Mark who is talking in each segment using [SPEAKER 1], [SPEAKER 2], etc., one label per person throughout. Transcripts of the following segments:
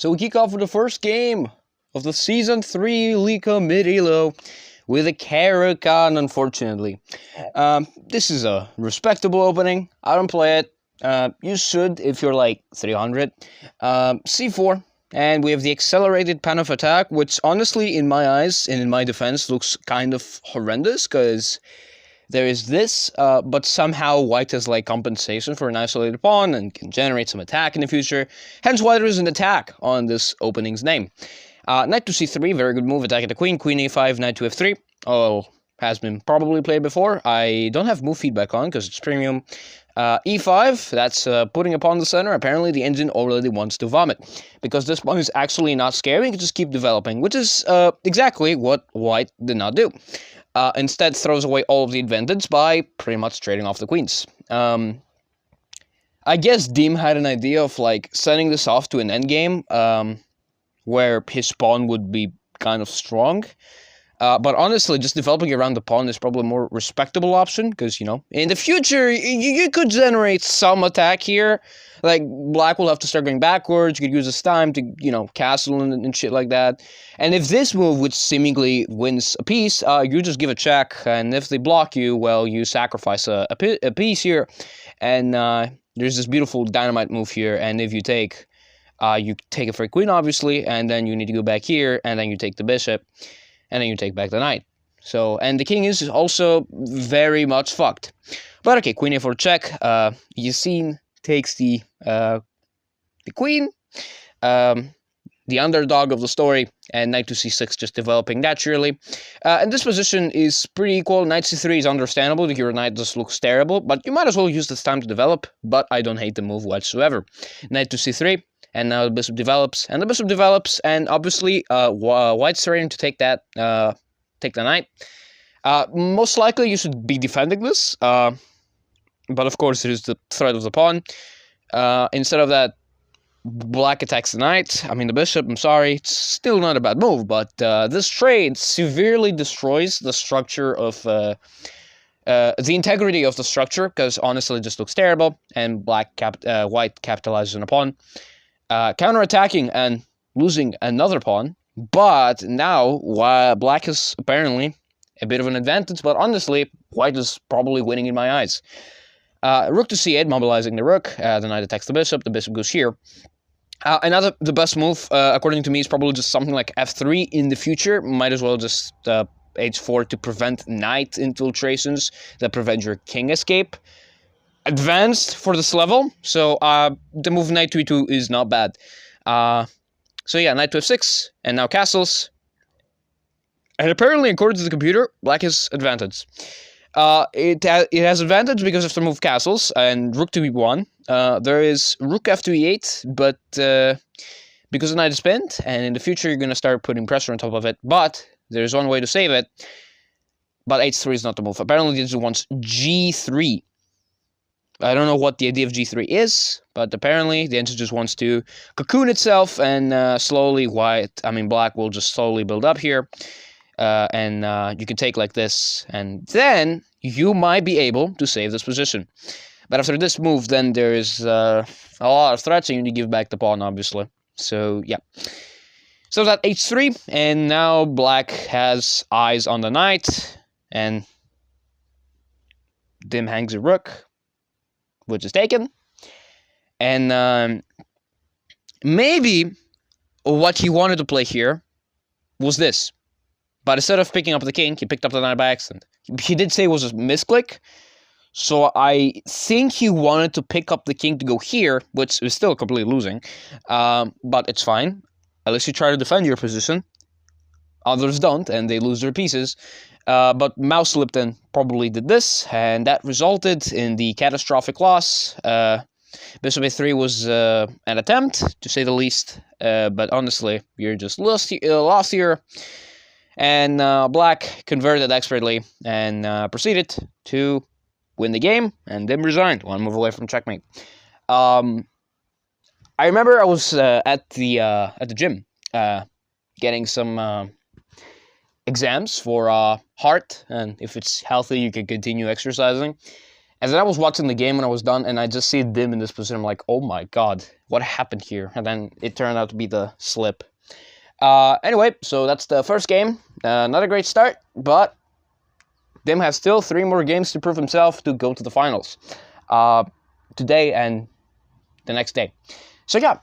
[SPEAKER 1] So we kick off with the first game of the Season 3 Leca mid-elo with a Caracan, unfortunately. This is a respectable opening. I don't play it. You should if you're like 300. C4, and we have the accelerated pan of attack, which honestly, in my eyes and in my defense, looks kind of horrendous, because there is this, but somehow white has like compensation for an isolated pawn and can generate some attack in the future. Hence why there is an attack on this opening's name. Knight to c3, very good move, attacking the queen. Queen a5, knight to f3. Oh, has been probably played before. I don't have move feedback on because it's premium. E5, that's putting a pawn in the center. Apparently the engine already wants to vomit, because this pawn is actually not scary. You can just keep developing, which is exactly what white did not do. Instead throws away all of the advantage by pretty much trading off the queens. I guess Deem had an idea of like sending this off to an endgame where his pawn would be kind of strong. But honestly, just developing around the pawn is probably a more respectable option, because, you know, in the future, you could generate some attack here. Like, black will have to start going backwards. You could use this time to, you know, castle and shit like that. And if this move, which seemingly wins a piece, you just give a check, and if they block you, well, you sacrifice a piece here. And there's this beautiful dynamite move here, and if you take a free queen, obviously, and then you need to go back here, and then you take the bishop. And then you take back the knight. So, and the king is also very much fucked. But okay, queen a4 check. Yassine takes the queen, the underdog of the story, and knight to c6 just developing naturally. And this position is pretty equal. Knight c3 is understandable, because your knight just looks terrible, but you might as well use this time to develop, but I don't hate the move whatsoever. Knight to c3. And now the bishop develops, and obviously white's ready to take that, take the knight. Most likely you should be defending this, but of course there is the threat of the pawn. Instead of that, black attacks the knight, the bishop, I'm sorry, it's still not a bad move, but this trade severely destroys the structure of, the integrity of the structure, because honestly it just looks terrible, and white capitalizes on a pawn. Counterattacking and losing another pawn, but now black is apparently a bit of an advantage, but honestly, white is probably winning in my eyes. Rook to c8, mobilizing the rook, the knight attacks the bishop goes here. Another, the best move, according to me, is probably just something like f3 in the future. Might as well just h4 to prevent knight infiltrations that prevent your king escape. Advanced for this level, so the move knight to e2 is not bad. So yeah, knight to f6, and now castles. And apparently, according to the computer, black has advantage. It has advantage because of the move castles, and rook to e1. There is rook f to e8, but because the knight is pinned, and in the future you're going to start putting pressure on top of it, but there's one way to save it. But h3 is not the move. Apparently, this wants g3. I don't know what the idea of g3 is, but apparently the engine just wants to cocoon itself, and slowly black will just slowly build up here. And you can take like this, and then you might be able to save this position. But after this move, then there is a lot of threats, and you need to give back the pawn, obviously. So, yeah. So that h3, and now black has eyes on the knight, and Dim hangs a rook, which is taken. And maybe what he wanted to play here was this. But instead of picking up the king, he picked up the knight by accident. He did say it was a misclick. So I think he wanted to pick up the king to go here, which is still completely losing. But it's fine. At least you try to defend your position. Others don't, and they lose their pieces. But Mouse Lipton probably did this, and that resulted in the catastrophic loss. Bishop a3 was an attempt, to say the least, but honestly, you're just lost here. And black converted expertly and proceeded to win the game, and then resigned, one move away from checkmate. I remember I was at the gym getting some exams for heart, and if it's healthy you can continue exercising. And then I was watching the game when I was done, and I just see dim in this position. I'm like, oh my god, what happened here? And then it turned out to be the slip. Anyway, so that's the first game. Not a great start, but Dim has still 3 more games to prove himself to go to the finals. Today and the next day. So yeah,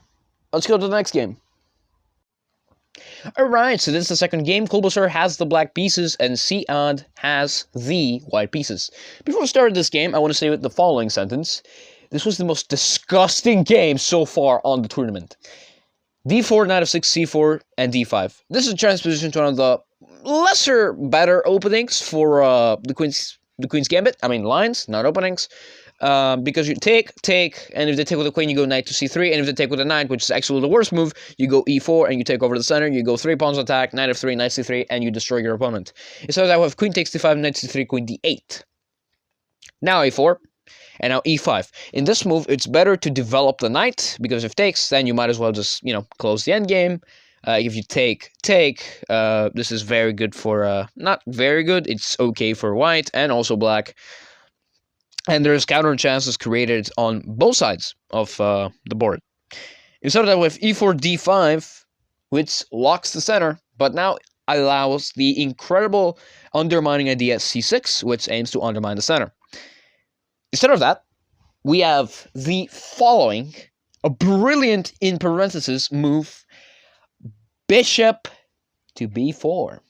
[SPEAKER 1] let's go to the next game. Alright, so this is the second game. Kulbasar has the black pieces and Sead has the white pieces. Before we start this game, I want to say the following sentence. This was the most disgusting game so far on the tournament. D4, knight of 6, C4, and D5. This is a transposition to one of the lesser better openings for the Queen's Gambit. I mean lines, not openings. Because you take, and if they take with the queen, you go knight to c3, and if they take with the knight, which is actually the worst move, you go e4, and you take over the center, you go 3 pawns attack, knight f3, knight c3, and you destroy your opponent. Instead of that, we have queen takes d5, knight c3, queen d8. Now a4, and now e5. In this move, it's better to develop the knight, because if takes, then you might as well just, close the endgame. If you take, this is very good for, not very good, it's okay for white, and also black. And there's counter chances created on both sides of the board. Instead of that, we have e4, d5, which locks the center, but now allows the incredible undermining idea c6, which aims to undermine the center. Instead of that, we have the following, a brilliant, in parentheses, move, bishop to b4.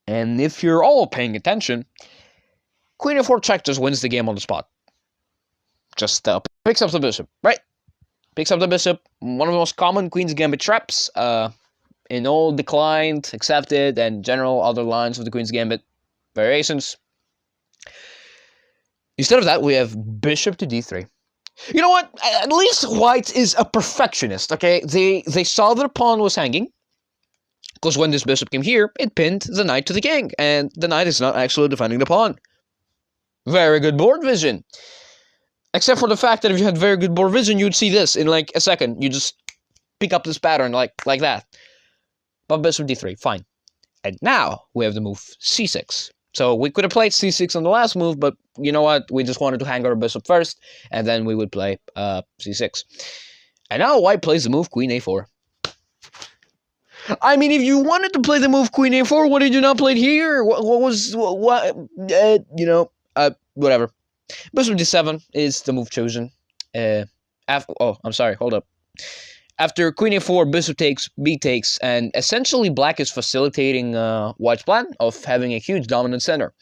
[SPEAKER 1] And if you're all paying attention, queen f4 check just wins the game on the spot. Just picks up the bishop, right? Picks up the bishop. One of the most common Queen's Gambit traps in all declined, accepted, and general other lines of the Queen's Gambit variations. Instead of that, we have bishop to d3. You know what? At least white is a perfectionist, okay? They saw their pawn was hanging. Because when this bishop came here, it pinned the knight to the king. And the knight is not actually defending the pawn. Very good board vision. Except for the fact that if you had very good board vision, you'd see this in like a second. You just pick up this pattern like that. But bishop d3, fine. And now we have the move c6. So we could have played c6 on the last move, but you know what? We just wanted to hang our bishop first, and then we would play c6. And now white plays the move queen a4. I mean, if you wanted to play the move queen a4, what did you not play here? Whatever. Bishop d7 is the move chosen. I'm sorry, hold up. After queen a4, bishop takes, b takes, and essentially black is facilitating white's plan of having a huge dominant center.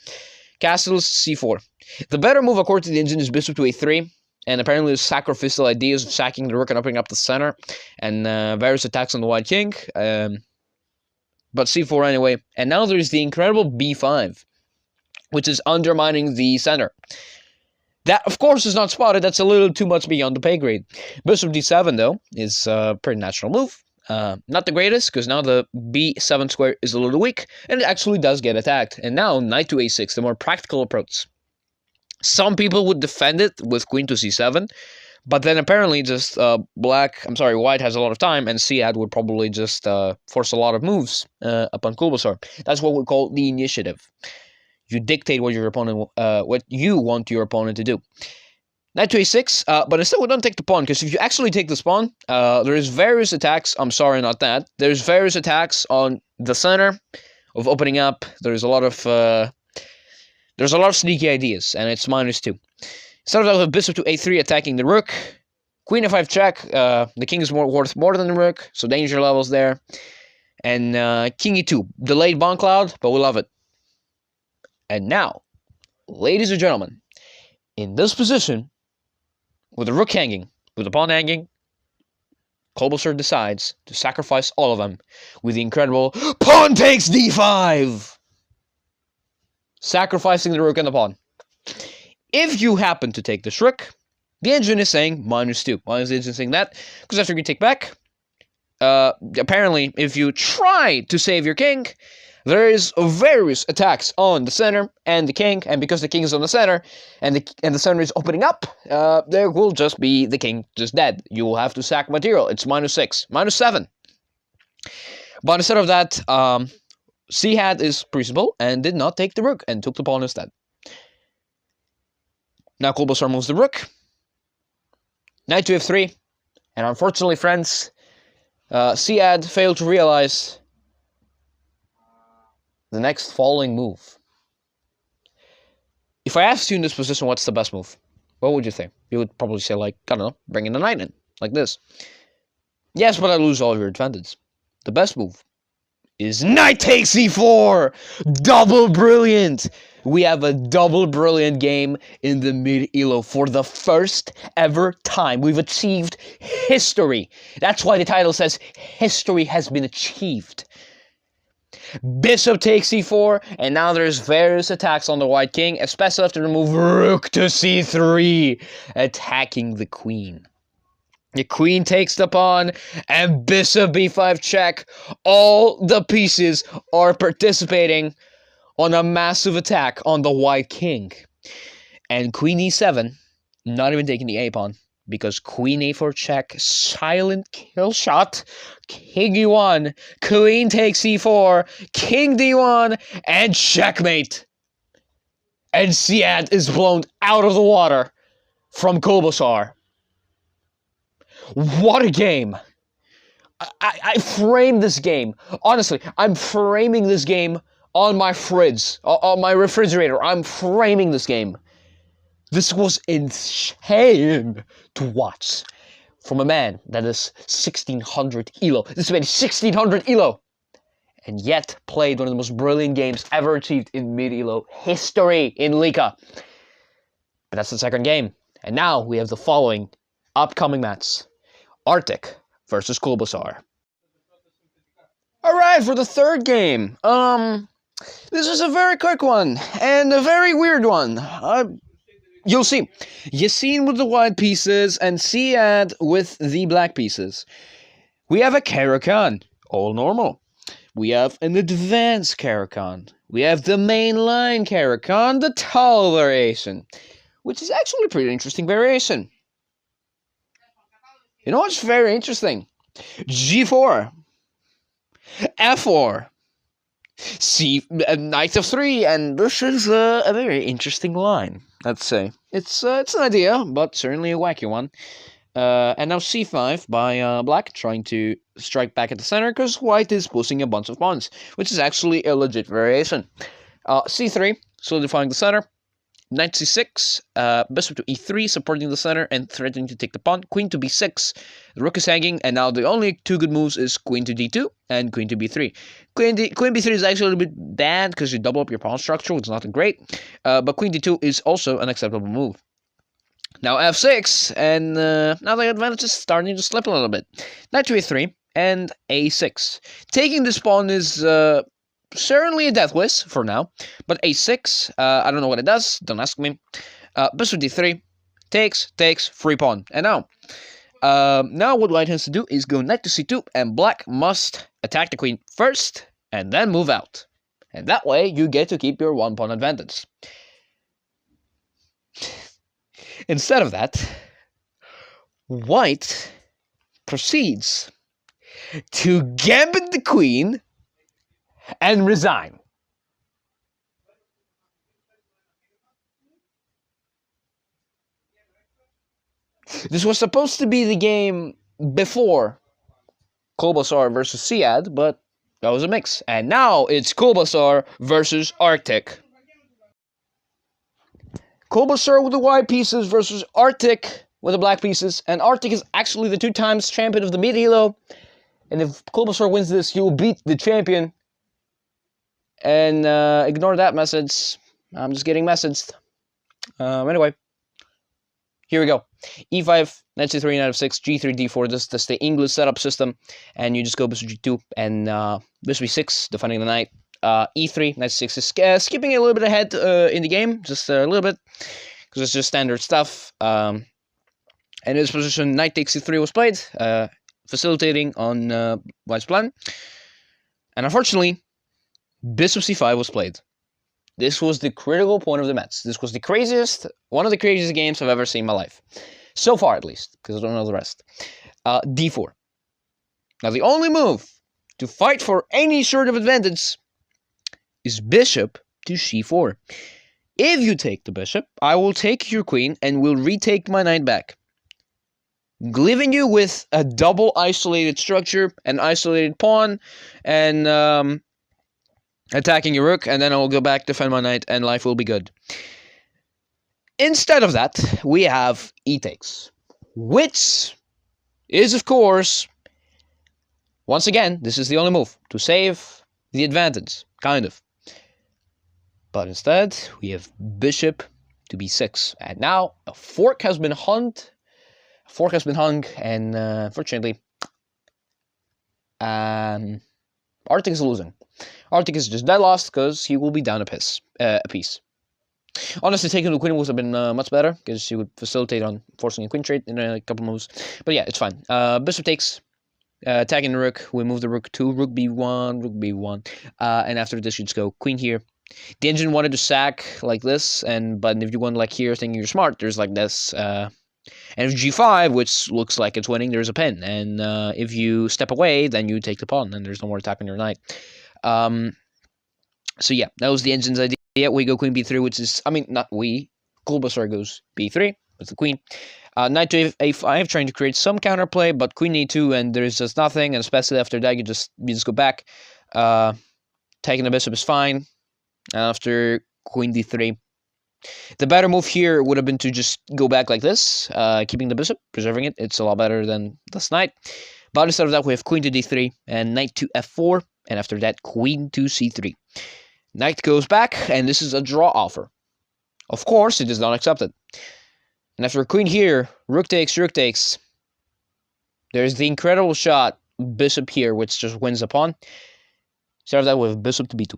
[SPEAKER 1] Castles c4. The better move according to the engine is bishop to a3, and apparently the sacrificial ideas of sacking the rook and opening up the center, and various attacks on the white king. But c4 anyway. And now there's the incredible b5, which is undermining the center. That, of course, is not spotted. That's a little too much beyond the pay grade. Bishop d7, though, is a pretty natural move. Not the greatest, because now the b7 square is a little weak, and it actually does get attacked. And now, knight to a6, the more practical approach. Some people would defend it with queen to c7, but then apparently just white has a lot of time, and Sead would probably just force a lot of moves upon Kulbasar. That's what we call the initiative. You dictate what your opponent, what you want your opponent to do. Knight to a6, but instead we don't take the pawn, because if you actually take this pawn, there's various attacks. I'm sorry, not that. There's various attacks on the center of opening up. There's a lot of sneaky ideas, and it's -2. Instead of that, we have bishop to a3 attacking the rook. Queen f5 check. The king is worth more than the rook, so danger levels there. And king e2, delayed bomb cloud, but we love it. And now, ladies and gentlemen, in this position, with the rook hanging, with the pawn hanging, Kulbasar decides to sacrifice all of them with the incredible pawn takes d5! Sacrificing the rook and the pawn. If you happen to take this rook, the engine is saying -2. Why is the engine saying that? Because after you take back, apparently, if you try to save your king, there is various attacks on the center and the king, and because the king is on the center and the center is opening up, there will just be the king just dead. You will have to sack material. It's -6, -7. But instead of that, Sead is principled and did not take the rook and took the pawn instead. Now Bulbasaur moves the rook. Knight to f3. And unfortunately, friends, Sead failed to realize the next following move. If I asked you in this position what's the best move, what would you think? You would probably say, like, I don't know, bringing the knight in, like this. Yes, but I lose all of your advantage. The best move is knight takes e4! Double brilliant! We have a double brilliant game in the mid-elo for the first ever time. We've achieved history. That's why the title says history has been achieved. Bishop takes c4, and now there's various attacks on the white king, especially after the move rook to c3, attacking the queen. The queen takes the pawn, and bishop b5 check. All the pieces are participating on a massive attack on the white king. And queen e7, not even taking the a-pawn, because queen a4 check, silent kill shot, king e1, queen takes e4, king d1, and checkmate. And Sead is blown out of the water from Bulbasaur. What a game! I framed this game. Honestly, I'm framing this game on my fridge, on my refrigerator. I'm framing this game. This was insane to watch from a man that is 1600 elo. This man is 1600 elo. And yet played one of the most brilliant games ever achieved in mid-elo history in Leca. But that's the second game. And now we have the following upcoming match. Arctic versus Bulbasaur. Alright, for the third game. This is a very quick one. And a very weird one. You'll see. Yassine with the white pieces and Sead with the black pieces. We have a Caracan. All normal. We have an advanced Caracan. We have the mainline Caracan, the tall variation. Which is actually a pretty interesting variation. You know what's very interesting? G4, F4, Knight f3, and this is a very interesting line, let's say. It's an idea, but certainly a wacky one. And now c5 by black, trying to strike back at the center, because white is pushing a bunch of pawns, which is actually a legit variation. c3, solidifying the center. Knight c6, bishop to e3, supporting the center and threatening to take the pawn. Queen to b6, the rook is hanging, and now the only two good moves is queen to d2 and queen to b3. Queen b3 is actually a little bit bad because you double up your pawn structure, which is not great, but queen d2 is also an acceptable move. Now f6, and now the advantage is starting to slip a little bit. Knight to a3 and a6. Taking this pawn is certainly a death wish for now, but a6, I don't know what it does, don't ask me. Bishop d3, takes, free pawn. And now what white has to do is go knight to c2, and black must attack the queen first, and then move out. And that way, you get to keep your one pawn advantage. Instead of that, white proceeds to gambit the queen and resign. This was supposed to be the game before Bulbasaur versus Sead, but that was a mix. And now it's Bulbasaur versus Arctic. Bulbasaur with the white pieces versus Arctic with the black pieces. And Arctic is actually the 2-time champion of the mid-elo. And if Bulbasaur wins this, he will beat the champion. And ignore that message. I'm just getting messaged. Anyway. Here we go. E5, knight c3, knight f6, g3, d4. This is the English setup system. And you just go bishop g2 and bishop e6, defending the knight. E3, knight c6 is skipping a little bit ahead in the game. Just a little bit. Because it's just standard stuff. And in this position, knight takes c3 was played. Facilitating on white's plan. And unfortunately, bishop c5 was played. This was the critical point of the match. This was one of the craziest games I've ever seen in my life. So far, at least, because I don't know the rest. D4. Now, the only move to fight for any sort of advantage is bishop to c4. If you take the bishop, I will take your queen and will retake my knight back, leaving you with a double isolated structure, an isolated pawn, and attacking your rook, and then I will go back, defend my knight, and life will be good. Instead of that, we have e takes, which is, of course, once again, this is the only move to save the advantage, kind of. But instead, we have bishop to b6, and now a fork has been hung. And unfortunately, Arctic is losing. Arctic is just dead lost because he will be down a piece. Honestly, taking the queen would have been much better because she would facilitate on forcing a queen trade in a couple moves. But yeah, it's fine. Bishop takes, attacking the rook. We move the rook to rook b1, and after this you just go queen here. The engine wanted to sack like this, but if you want like here, thinking you're smart, there's like this. And if g5, which looks like it's winning, there's a pin. And if you step away, then you take the pawn, and there's no more attack on your knight. So yeah, that was the engine's idea. We go queen b3, which is, not we. Kulbasar goes b3 with the queen. Knight to a5, trying to create some counterplay, but queen e2, and there's just nothing. And especially after that, you just go back. Taking the bishop is fine. After queen d3, the better move here would have been to just go back like this, keeping the bishop, preserving it. It's a lot better than this knight. But instead of that, we have queen to d3 and knight to f4, and after that, queen to c3. Knight goes back, and this is a draw offer. Of course, it is not accepted. And after queen here, rook takes. There's the incredible shot, bishop here, which just wins the pawn. Instead of that, we have bishop to b2.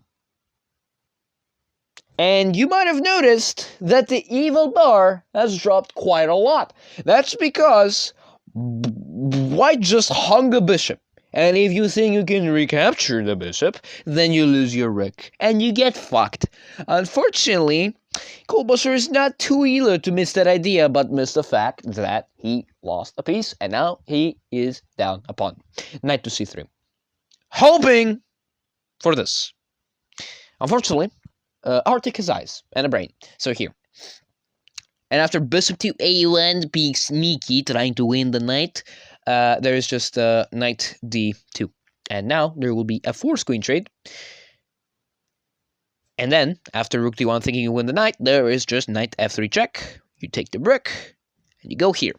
[SPEAKER 1] And you might have noticed that the evil bar has dropped quite a lot. That's because white just hung a bishop. And if you think you can recapture the bishop, then you lose your rook. And you get fucked. Unfortunately, Kulbasar is not too eager to miss that idea, but missed the fact that he lost a piece. And now he is down a pawn. Knight to c3. Hoping for this. Unfortunately, Arctic has eyes and a brain. So here. And after bishop to a1, being sneaky, trying to win the knight, there is just knight d2. And now there will be a forced queen trade. And then, after rook d1, thinking you win the knight, there is just knight f3 check. You take the rook, and you go here.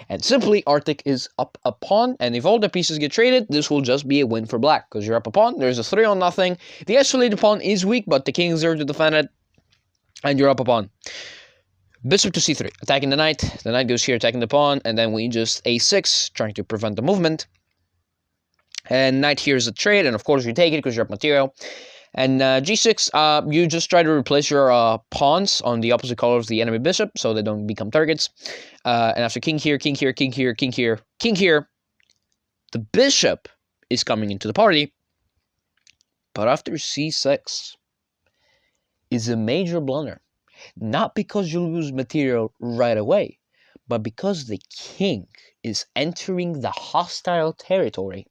[SPEAKER 1] And simply, Arctic is up a pawn, and if all the pieces get traded, this will just be a win for black, because you're up a pawn, there's a 3-0. The isolated pawn is weak, but the king is there to defend it, and you're up a pawn. Bishop to c3, attacking the knight goes here, attacking the pawn, and then we just a6, trying to prevent the movement. And knight here is a trade, and of course you take it, because you're up material. And g6, you just try to replace your pawns on the opposite color of the enemy bishop, so they don't become targets. And after king here, king here, king here, king here, king here, the bishop is coming into the party. But after c6 is a major blunder. Not because you lose material right away, but because the king is entering the hostile territory.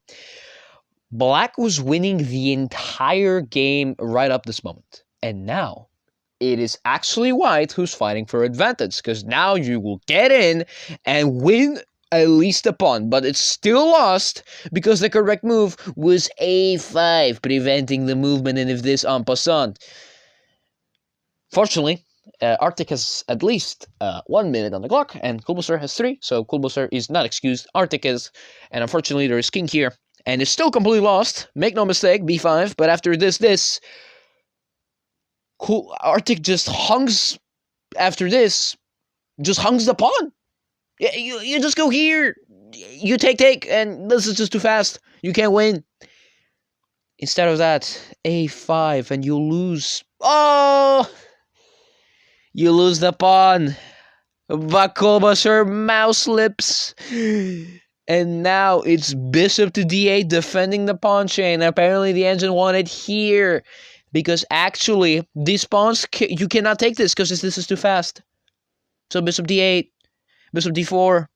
[SPEAKER 1] Black was winning the entire game right up this moment. And now, it is actually white who's fighting for advantage. Because now you will get in and win at least a pawn. But it's still lost because the correct move was a5, preventing the movement and if this en passant. Fortunately, Arctic has at least 1 minute on the clock, and Kulbasar has 3, so Kulbasar is not excused, Arctic is, and unfortunately there is king here, and it's still completely lost, make no mistake, b5, but after this, Arctic just hungs, after this, just hungs the pawn. You just go here, you take, and this is just too fast, you can't win. Instead of that, a5, and you lose, oh! You lose the pawn. Kulbasar mouse lips. And now it's bishop to d8 defending the pawn chain. Apparently the engine wanted here. Because actually, these pawns, you cannot take this because this is too fast. So bishop d8, bishop d4,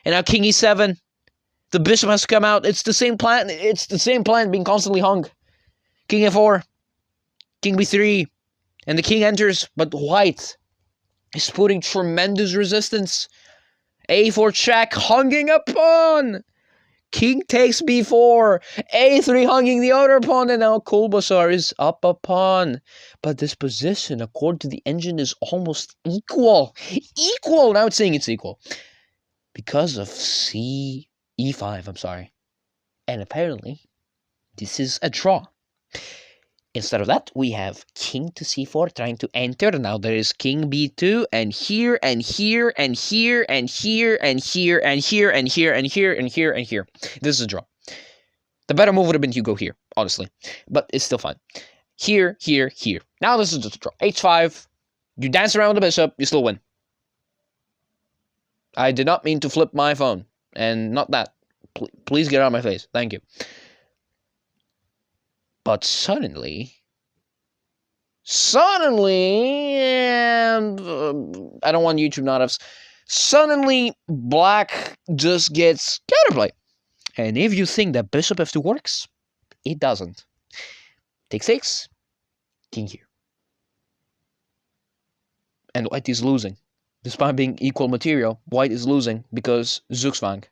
[SPEAKER 1] and now king e7. The bishop has to come out. It's the same plan. It's the same plan being constantly hung. King f4, king b3. And the king enters, but white is putting tremendous resistance. A4 check, hanging a pawn. King takes b4, a3 hanging the other pawn, and now Kolbasar is up a pawn. But this position, according to the engine, is almost equal. Equal! Now it's saying it's equal. Because of e5, I'm sorry. And apparently, this is a draw. Instead of that, we have king to c4 trying to enter. Now there is king b2, and here, and here, and here, and here, and here, and here, and here, and here, and here, and here. This is a draw. The better move would have been to go here, honestly. But it's still fine. Here, here, here. Now this is just a draw. h5. You dance around the bishop, you still win. I did not mean to flip my phone. And not that. Please get out of my face. Thank you. But suddenly, I don't want YouTube not suddenly black just gets counterplay. And if you think that bishop f2 works, it doesn't. Take 6, king here. And white is losing. Despite being equal material, white is losing because Zugzwang.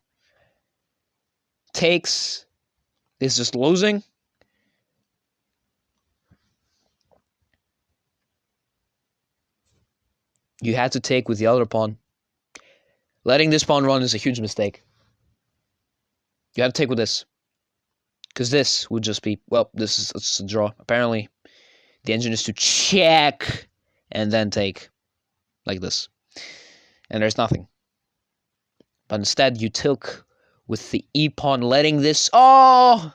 [SPEAKER 1] Takes is just losing. You had to take with the other pawn. Letting this pawn run is a huge mistake. You have to take with this. Because this would just be, well, this is a draw. Apparently, the engine is to check and then take. Like this. And there's nothing. But instead, you took with the e-pawn, letting this... Oh!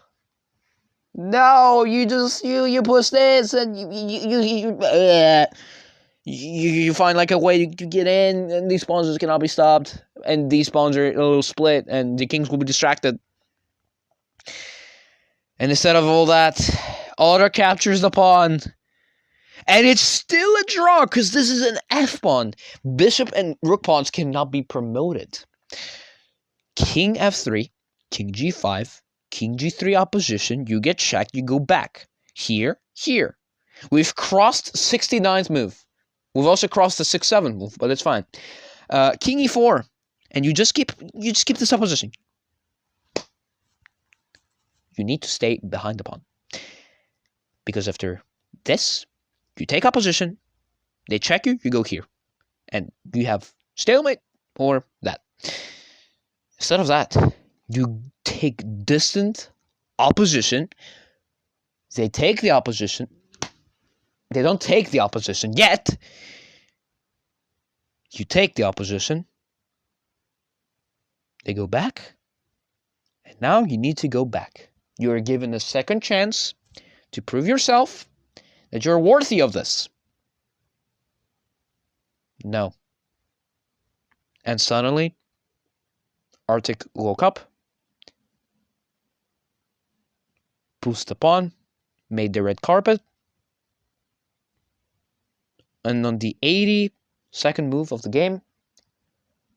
[SPEAKER 1] No, you just, you push this and you find like a way to get in, and these pawns just cannot be stopped, and these pawns are a little split, and the kings will be distracted. And instead of all that, Otter captures the pawn, and it's still a draw because this is an f pawn. Bishop and rook pawns cannot be promoted. King f3, king g5, king g3 opposition. You get checked, you go back. Here, here. We've crossed 69th move. We've also crossed the 6-7 move, but it's fine. King e4, and you just keep this opposition. You need to stay behind the pawn, because after this, you take opposition. They check you. You go here, and you have stalemate or that. Instead of that, you take distant opposition. They take the opposition. They don't take the opposition yet. You take the opposition. They go back. And now you need to go back. You are given a second chance to prove yourself that you're worthy of this. No. And suddenly, Arctic woke up, pushed the pawn, made the red carpet, and on the 82nd move of the game,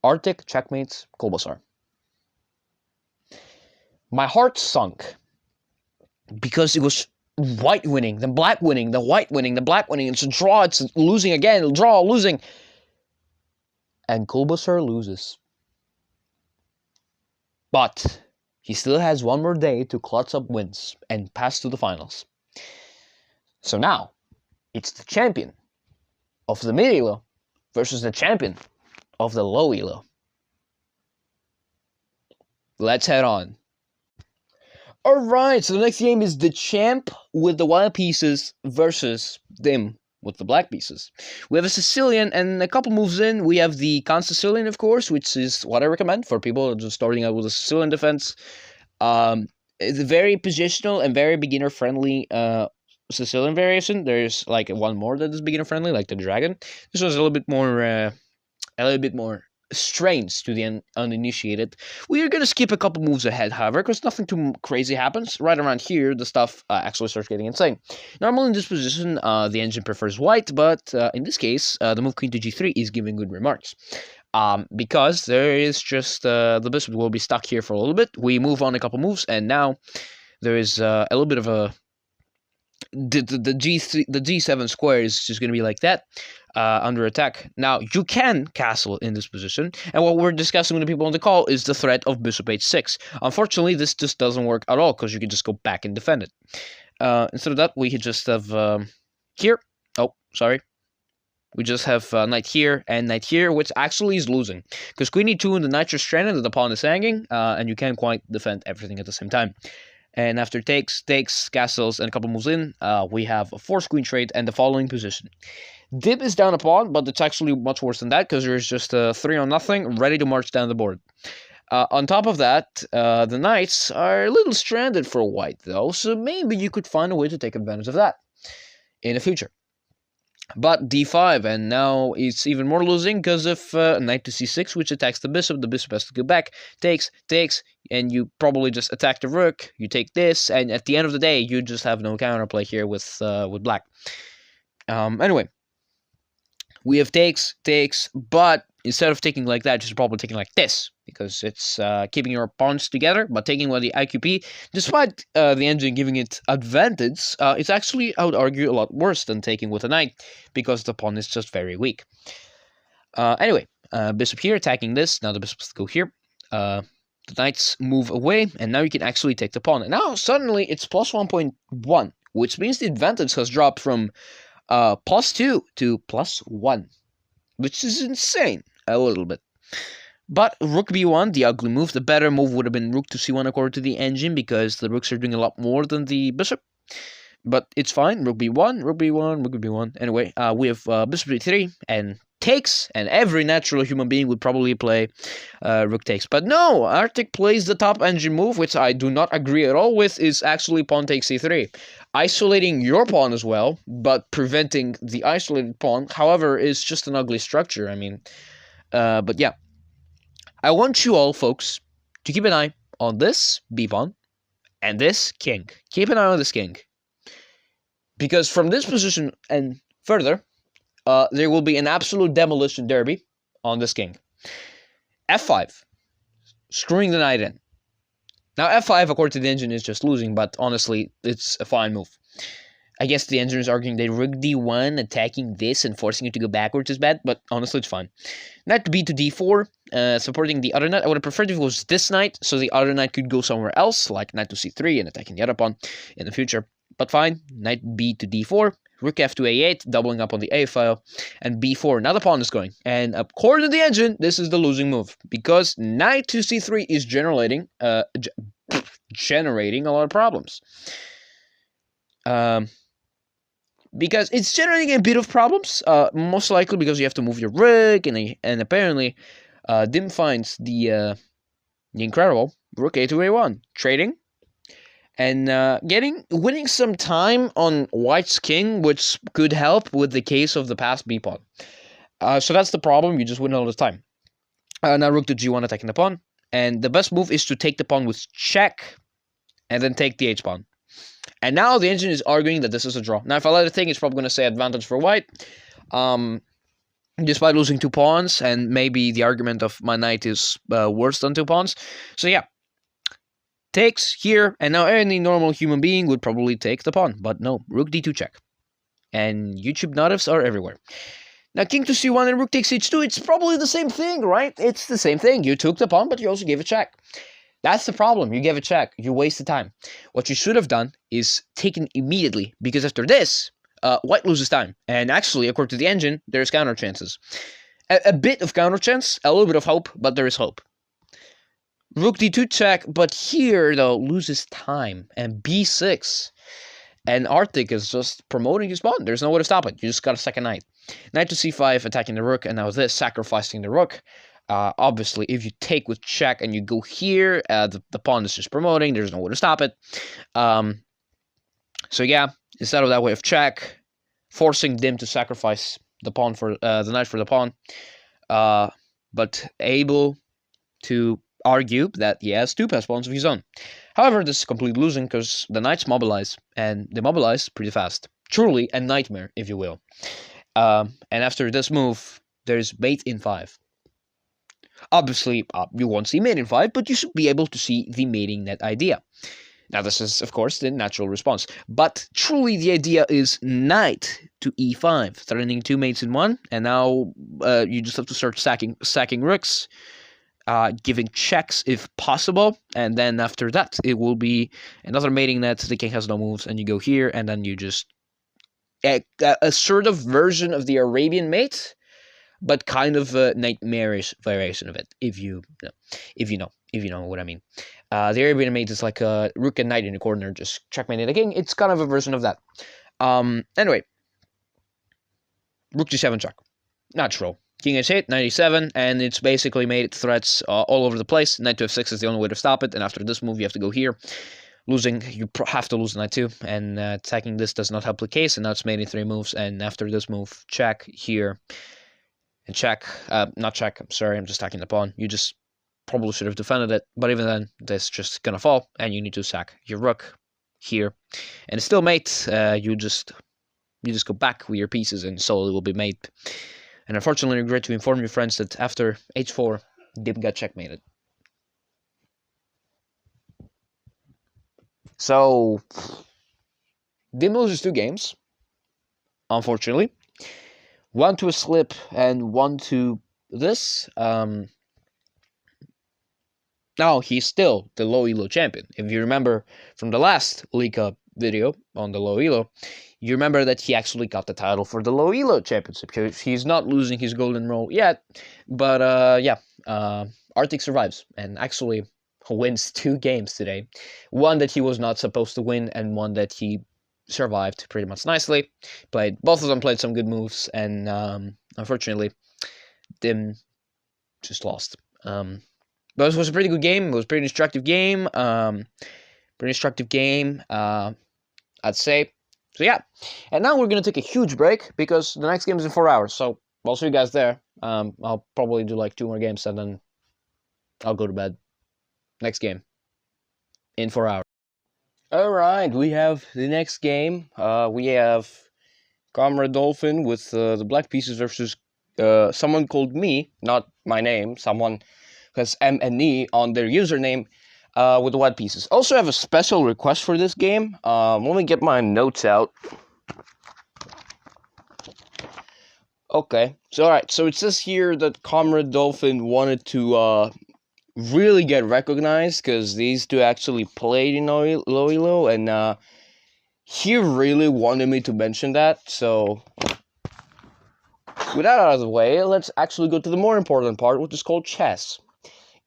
[SPEAKER 1] Arctic checkmates Kolbasar. My heart sunk because it was white winning, then black winning, then white winning, then black winning. It's a draw, it's losing again, draw, losing. And Kolbasar loses. But he still has one more day to clutch up wins and pass to the finals. So now, it's the champion of the mid elo versus the champion of the low elo. Let's head on. Alright, so the next game is the champ with the white pieces versus them with the black pieces. We have a Sicilian, and a couple moves in, we have the Con Sicilian, of course, which is what I recommend for people just starting out with a Sicilian defense. It's a very positional and very beginner-friendly Sicilian variation. There's like one more that is beginner-friendly, like the Dragon. This one's a little bit more strange to the uninitiated. We are going to skip a couple moves ahead, however, because nothing too crazy happens. Right around here, the stuff actually starts getting insane. Normally in this position, the engine prefers white, but in this case, the move queen to g3 is giving good remarks. Because there is just, the bishop will be stuck here for a little bit. We move on a couple moves, and now there is a little bit of a the G7 square is just going to be like that, under attack. Now you can castle in this position, and what we're discussing with the people on the call is the threat of bishop h6. Unfortunately, this just doesn't work at all because you can just go back and defend it. Instead of that, we could just have here. Oh, sorry. We just have knight here and knight here, which actually is losing. Because queen e2 and the knights are stranded and the pawn is hanging, and you can't quite defend everything at the same time. And after takes, castles, and a couple moves in, we have a forced queen trade and the following position. Dib is down a pawn, but it's actually much worse than that, because there's just a 3-0 ready to march down the board. On top of that, the knights are a little stranded for white, though, so maybe you could find a way to take advantage of that in the future. But d5, and now it's even more losing because of knight to c6, which attacks the bishop. The bishop has to go back, takes, and you probably just attack the rook. You take this, and at the end of the day, you just have no counterplay here with black. Anyway, we have takes, but instead of taking like that, you should probably taking like this, because it's keeping your pawns together, but taking with the IQP, despite the engine giving it advantage, it's actually, I would argue, a lot worse than taking with a knight, because the pawn is just very weak. Anyway, bishop here, attacking this, now the bishops go here, the knights move away, and now you can actually take the pawn. And now, suddenly, it's plus 1.1, which means the advantage has dropped from +2 to +1, which is insane, a little bit. But rook b1, the ugly move, the better move would have been rook to c1 according to the engine, because the rooks are doing a lot more than the bishop. But it's fine, rook b1, rook b1, rook b1. Anyway, we have bishop d3 and takes, and every natural human being would probably play rook takes. But no, Arctic plays the top engine move, which I do not agree at all with, is actually pawn takes c3. Isolating your pawn as well, but preventing the isolated pawn, however, is just an ugly structure. I mean, but yeah. I want you all, folks, to keep an eye on this b-pawn and this king. Keep an eye on this king. Because from this position and further, there will be an absolute demolition derby on this king. f5, screwing the knight in. Now, f5, according to the engine, is just losing, but honestly, it's a fine move. I guess the engine is arguing that rook d1, attacking this and forcing it to go backwards is bad, but honestly, it's fine. Knight b to d4, supporting the other knight. I would have preferred if it was this knight, so the other knight could go somewhere else, like knight to c3 and attacking the other pawn in the future. But fine, knight b to d4, rook f to a8, doubling up on the a file, and b4. Now the pawn is going. And according to the engine, this is the losing move, because knight to c3 is generating a lot of problems. Because it's generating a bit of problems, most likely because you have to move your rook, and apparently, Dim finds the incredible rook a to a1, trading, and winning some time on white's king, which could help with the case of the past b pawn. So that's the problem, you just win all the time. Now rook to g1, attacking the pawn, and the best move is to take the pawn with check, and then take the h-pawn. And now the engine is arguing that this is a draw. Now, if I let it think, it's probably going to say advantage for white. Despite losing 2 pawns, and maybe the argument of my knight is worse than 2 pawns. So yeah, takes here, and now any normal human being would probably take the pawn. But no, rook d2 check. And YouTube notifs are everywhere. Now, king to c1 and rook takes h2, it's probably the same thing, right? It's the same thing. You took the pawn, but you also gave a check. That's the problem. You gave a check. You wasted time. What you should have done is taken immediately, because after this, white loses time. And actually, according to the engine, there's counter chances. A bit of counter chance, a little bit of hope, but there is hope. Rook d2 check, but here, though, loses time. And b6. And Arctic is just promoting his pawn. There's no way to stop it. You just got a second knight. Knight to c5, attacking the rook, and now this, sacrificing the rook. Obviously, if you take with check and you go here, the pawn is just promoting. There's no way to stop it. So yeah, instead of that way of check, forcing Dim to sacrifice the pawn for the knight for the pawn, but able to argue that he has 2 pass pawns of his own. However, this is completely losing because the knights mobilize, and they mobilize pretty fast. Truly a nightmare, if you will. And after this move, there's mate in 5. Obviously, you won't see mate in 5, but you should be able to see the mating net idea. Now, this is, of course, the natural response. But truly, the idea is knight to e5, threatening two mates in one. And now you just have to start sacking rooks, giving checks if possible. And then after that, it will be another mating net. The king has no moves, and you go here, and then you just... A sort of version of the Arabian mate, but kind of a nightmarish variation of it, if you know what I mean. The Arabian mate is like a rook and knight in the corner, just checkmating the king. It's kind of a version of that. Anyway, rook g7 check, natural. King h8, 97, and it's basically made threats all over the place. Knight to f6 is the only way to stop it, and after this move, you have to go here. Losing, you have to lose knight 2, and attacking this does not help the case, and now it's made in 3 moves, and after this move, check here, and check, not check, I'm sorry, I'm just attacking the pawn. You just probably should have defended it, but even then, this just gonna fall, and you need to sack your rook here, and it's still mate. You just go back with your pieces, and slowly will be mate. And unfortunately, I regret to inform you, friends, that after h4, Dim got checkmated. So, Dim loses 2 games, unfortunately. 1 to a slip and 1 to this. Now, he's still the low elo champion. If you remember from the last Leca video on the low elo, you remember that he actually got the title for the low elo championship. He's not losing his golden role yet, but Arctic survives and actually wins 2 games today. One that he was not supposed to win, and one that he survived pretty much nicely. Both of them played some good moves, and unfortunately, Dim just lost. But it was a pretty good game. It was a pretty instructive game. I'd say. So yeah, and now we're gonna take a huge break because the next game is in 4 hours. So I'll see you guys there. I'll probably do like 2 more games and then I'll go to bed. Next game in 4 hours. All right, we have the next game. We have Comrade Dolphin with the black pieces versus someone called me, not my name. Someone who has M and E on their username. With the white pieces. Also, I have a special request for this game. Let me get my notes out. Okay, so alright, so it says here that Comrade Dolphin wanted to really get recognized because these two actually played in low elo, and he really wanted me to mention that. So, with that out of the way, let's actually go to the more important part, which is called chess.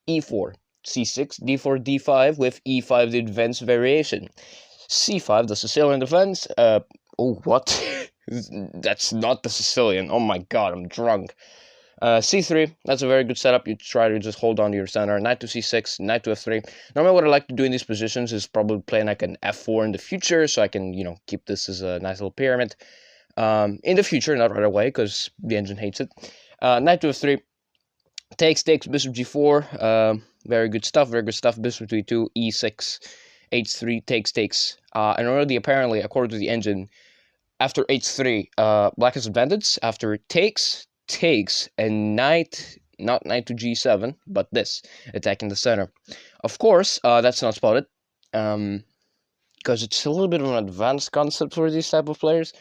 [SPEAKER 1] E4. C6, D4, D5 with E5 the advanced variation. C5 the Sicilian defense. Oh, what? That's not the Sicilian. Oh my god, I'm drunk. C3, that's a very good setup. You try to just hold on to your center. Knight to C6, Knight to F3. Normally what I like to do in these positions is probably playing like an F4 in the future, so I can, keep this as a nice little pyramid. In the future, not right away, because the engine hates it. Knight to F3. Takes, bishop G4. Very good stuff, bishop to E2, E6, H3, takes. And already, apparently, according to the engine, after H3, black has advantage. After it takes, and knight, not knight to G7, but this, attacking the center. Of course, that's not spotted, because it's a little bit of an advanced concept for these type of players.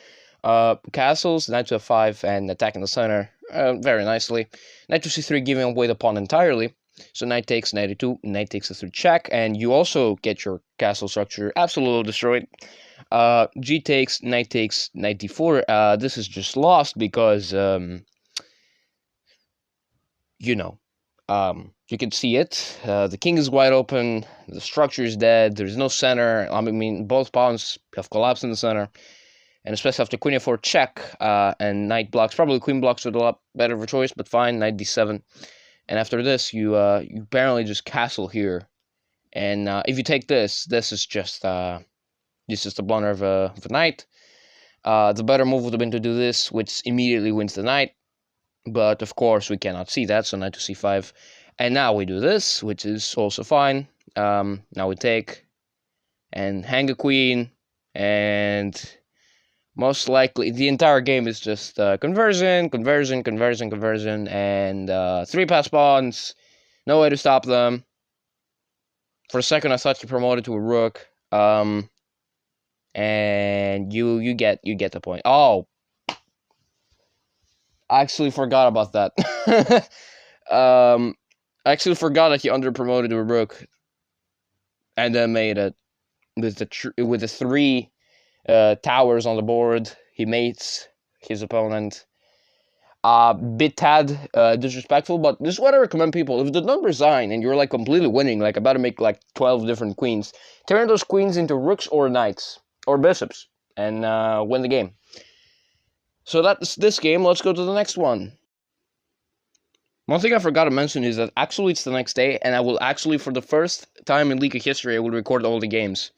[SPEAKER 1] Castles, knight to F5, and attacking the center very nicely. Knight to C3, giving away the pawn entirely. So knight takes, knight e2, knight takes a 3 check, and you also get your castle structure absolutely destroyed. G takes, knight d4. This is just lost because, you can see it. The king is wide open, the structure is dead, there's no center. I mean, both pawns have collapsed in the center. And especially after queen e4 check, and knight blocks, probably queen blocks with a lot better of a choice, but fine, knight d7. And after this, you apparently just castle here. And if you take this is just the blunder of a knight. The better move would have been to do this, which immediately wins the knight. But of course, we cannot see that, so knight to c5. And now we do this, which is also fine. Now we take and hang a queen, and most likely, the entire game is just conversion, and 3 pass pawns, no way to stop them. For a second, I thought he promoted to a rook. Um, and you get the point. Oh, I actually forgot about that. I actually forgot that he underpromoted a rook and then made it with with the three towers on the board. He mates his opponent. Bit tad disrespectful, but this is what I recommend people. If the number's 9 and you're like completely winning, like about to make like 12 different queens, turn those queens into rooks or knights or bishops and win the game. So that's this game. Let's go to the next one. One thing I forgot to mention is that actually it's the next day, and I will actually, for the first time in Leca history, I will record all the games.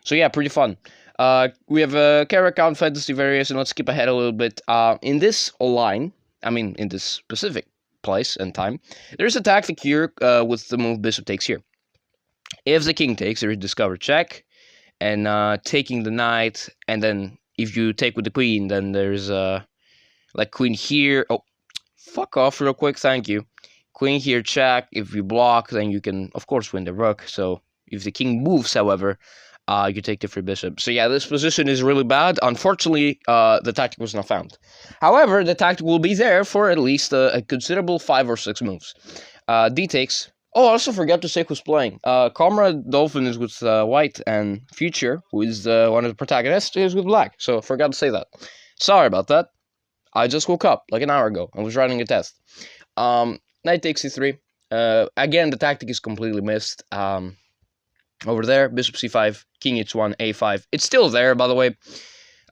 [SPEAKER 1] So yeah, pretty fun. We have a character count, fantasy variation. Let's skip ahead a little bit. In this line, in this specific place and time, there's a tactic here with the move bishop takes here. If the king takes, there is discover check, and taking the knight, and then if you take with the queen, then there's like queen here. Oh, fuck off real quick, thank you. Queen here check. If you block, then you can of course win the rook. So if the king moves, however, you take the free bishop. So yeah, this position is really bad. Unfortunately, the tactic was not found. However, the tactic will be there for at least a considerable 5 or 6 moves. D takes. Oh, I also forgot to say who's playing. Comrade Dolphin is with white, and Future, who is one of the protagonists, is with black. So forgot to say that. Sorry about that. I just woke up like an hour ago. I was writing a test. Knight takes c3. Again, the tactic is completely missed. Over there, bishop c5, king h1, a5. It's still there, by the way.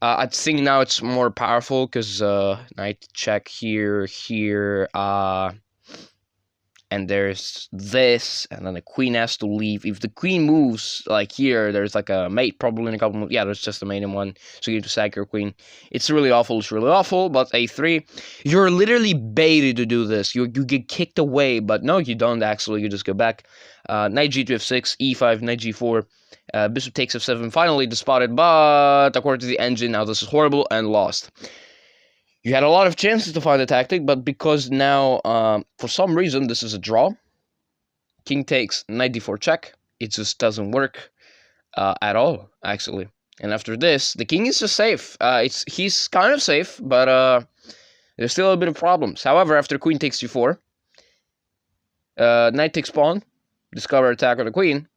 [SPEAKER 1] I think now it's more powerful because knight check here, and there's this, and then the queen has to leave. If the queen moves, like here, there's like a mate probably in a couple of... Yeah, there's just a mate in one, so you need to sack your queen. It's really awful, but a3, you're literally baited to do this. You get kicked away, but no, you don't actually, you just go back. Knight g2 f6, e5, knight g4, bishop takes f7, finally spotted, but according to the engine, now this is horrible and lost. You had a lot of chances to find the tactic, but because now, for some reason, this is a draw. King takes, knight d4 check. It just doesn't work at all, actually. And after this, the king is just safe. He's kind of safe, but there's still a bit of problems. However, after queen takes g4, knight takes pawn, discover attack on the queen,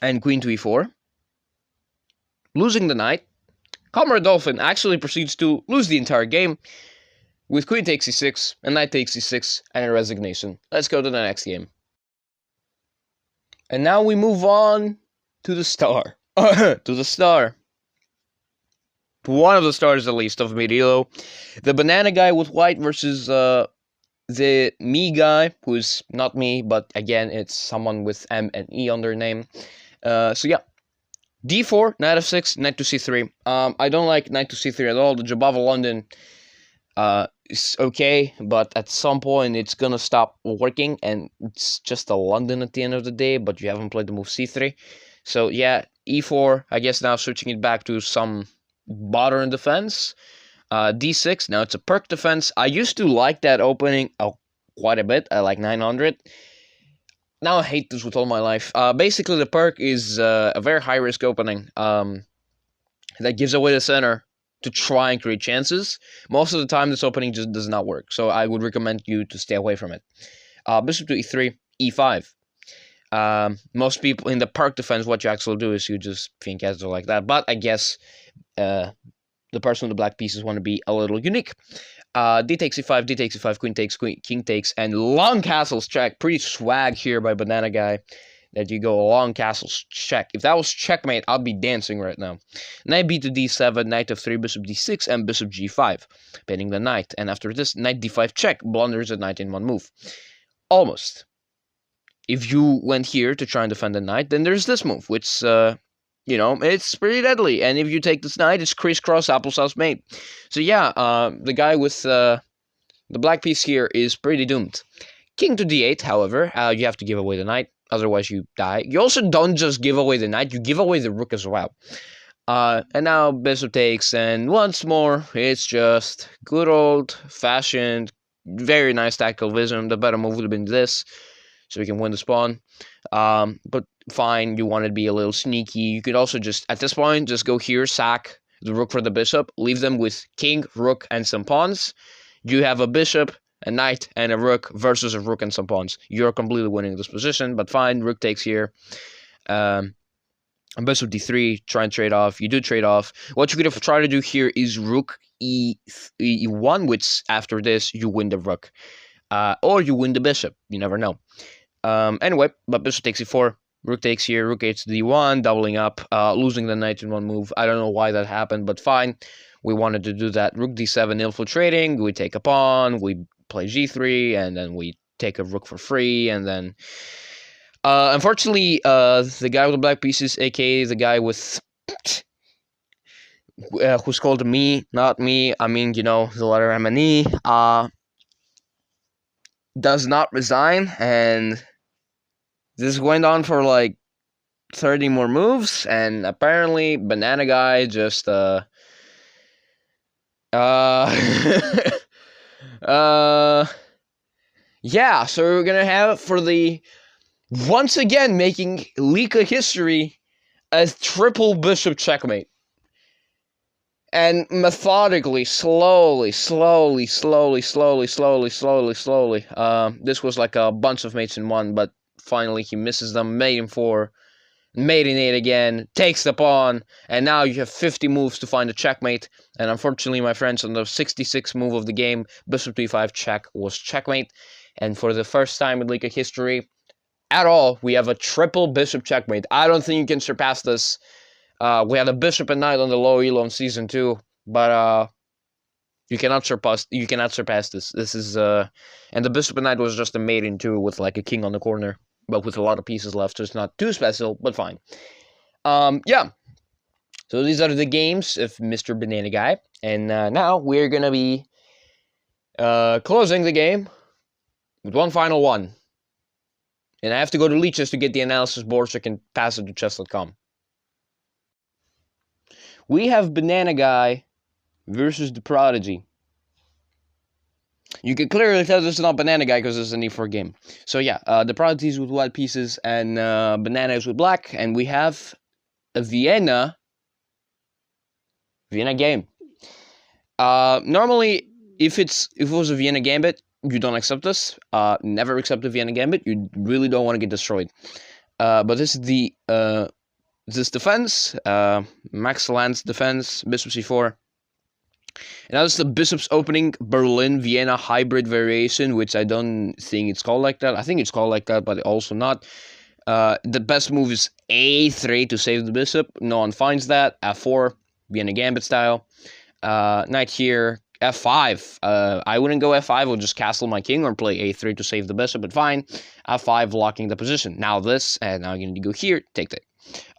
[SPEAKER 1] and queen to e4, losing the knight. Comrade Dolphin actually proceeds to lose the entire game with queen takes e6 and knight takes e6 and a resignation. Let's go to the next game. And now we move on to the star. To the star. One of the stars, at least, of Medilo. The banana guy with white versus the me guy, who's not me, but again, it's someone with M and E on their name. So yeah. d4, knight f6, knight to c3. I don't like knight to c3 at all. The Jabava London is okay, but at some point it's gonna stop working, and it's just a London at the end of the day, but you haven't played the move c3. So yeah, e4, I guess now switching it back to some modern defense. d6, now it's a perk defense. I used to like that opening quite a bit. I like 900. Now I hate this with all my life. Basically, the perk is a very high-risk opening that gives away the center to try and create chances. Most of the time, this opening just does not work, so I would recommend you to stay away from it. Bishop to e3, e5. Most people in the perk defense, what you actually do is you just think as like that, but I guess the person with the black pieces want to be a little unique. D takes e5, D takes e5, queen takes, king takes, and long castles check. Pretty swag here by Banana Guy that you go long castles check. If that was checkmate, I'd be dancing right now. Knight b to d7, knight f3, bishop d6, and bishop g5, pinning the knight. And after this, knight d5 check, blunders a knight in one move. Almost. If you went here to try and defend the knight, then there's this move, which you know, it's pretty deadly. And if you take this knight, it's crisscross applesauce mate. So yeah, the guy with the black piece here is pretty doomed. King to d8, however, you have to give away the knight. Otherwise, you die. You also don't just give away the knight, you give away the rook as well. And now bishop takes, and once more, it's just good old-fashioned, very nice tactical vision. The better move would have been this. so we can win the spawn. But fine, you want to be a little sneaky. You could also just, at this point, just go here, sack the rook for the bishop, leave them with king, rook, and some pawns. You have a bishop, a knight, and a rook versus a rook and some pawns. You're completely winning this position, but fine, rook takes here. Bishop d3, try and trade off. You do trade off. What you could have tried to do here is rook e1, which after this, you win the rook. Or you win the bishop. You never know. Anyway, but bishop takes e4. Rook takes here. Rook h to d1, doubling up, losing the knight in one move. I don't know why that happened, but fine. We wanted to do that. Rook d7 infiltrating. We take a pawn. We play g3, and then we take a rook for free, and then... unfortunately, the guy with the black pieces, aka the guy with... who's called me, not me, I mean, you know, the letter M and E, does not resign, and this went on for like 30 more moves, and apparently Banana Guy just, yeah, so we're gonna have for the, once again, making Leca history a triple bishop checkmate. And methodically, slowly, this was like a bunch of mates in one, but finally he misses them, mate in 4, mate in 8 again, takes the pawn, and now you have 50 moves to find a checkmate, and unfortunately, my friends, on the 66th move of the game, bishop d5 check was checkmate, and for the first time in League history at all, we have a triple bishop checkmate. I don't think you can surpass this. We had a bishop and knight on the low elo in season 2, but you cannot surpass this. This is and the bishop and knight was just a mate in 2 with like a king on the corner, but with a lot of pieces left, so it's not too special, but fine. Yeah. So these are the games of Mr. Banana Guy, and now we're gonna be closing the game with one final one. And I have to go to Leeches to get the analysis board so I can pass it to chess.com. We have Banana Guy versus the Prodigy. You can clearly tell this is not Banana Guy because it's an e4 game. So yeah, the Prodigy is with white pieces and Banana is with black. And we have a Vienna game. Normally, if it was a Vienna Gambit, you don't accept this. Never accept a Vienna Gambit. You really don't want to get destroyed. But this is the this defense. Max Lanz defense. Bishop c4. And now this is the Bishop's Opening Berlin Vienna hybrid variation, which I don't think it's called like that. I think it's called like that, but also not. The best move is a3 to save the bishop. No one finds that. f4, Vienna Gambit style. Knight here. f5. I wouldn't go f5, I would just castle my king or play a3 to save the bishop, but fine. f5, locking the position. Now this, and now you need to go here, take that.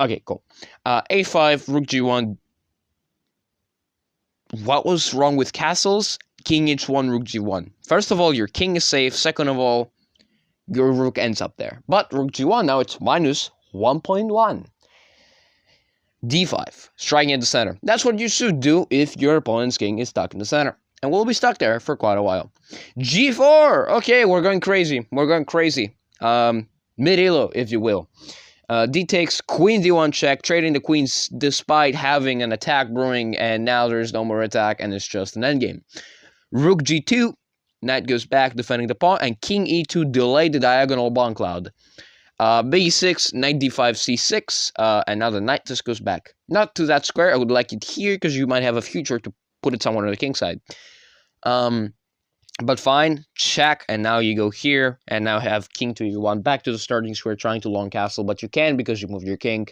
[SPEAKER 1] Okay, cool. a5, rook g1. What was wrong with castles? King h1, rook g1. First of all, your king is safe. Second of all, your rook ends up there. But rook g1, now it's minus 1.1. d5, striking at the center. That's what you should do if your opponent's king is stuck in the center. And we'll be stuck there for quite a while. g4! Okay, we're going crazy. Mid-elo, if you will. D takes, queen d1 check, trading the queens despite having an attack brewing, and now there's no more attack, and it's just an endgame. Rook g2, knight goes back, defending the pawn, and king e2, delay the diagonal bomb cloud. b6, knight d5, c6, and now the knight just goes back. Not to that square, I would like it here, because you might have a future to put it somewhere on the king side. But fine, check, and now you go here, and now have king to e1, back to the starting square, trying to long castle, but you can because you moved your king.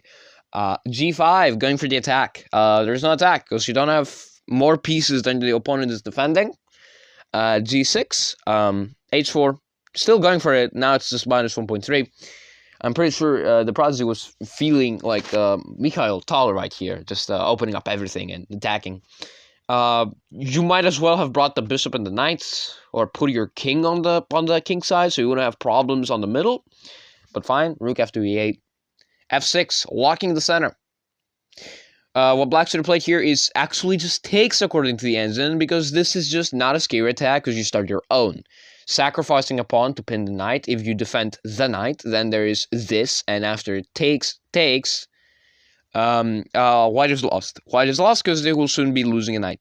[SPEAKER 1] g5, going for the attack. There's no attack, because you don't have more pieces than the opponent is defending. g6, h4, still going for it, now it's just minus 1.3. I'm pretty sure the Prodigy was feeling like Mikhail Tal right here, just opening up everything and attacking. You might as well have brought the bishop and the knights, or put your king on the king side, so you wouldn't have problems on the middle. But fine, rook f2 e8, f6, locking the center. What black should have played here is actually just takes according to the engine, because this is just not a scary attack, because you start your own. sacrificing a pawn to pin the knight. If you defend the knight, then there is this, and after it takes, white is lost. White is lost because they will soon be losing a knight.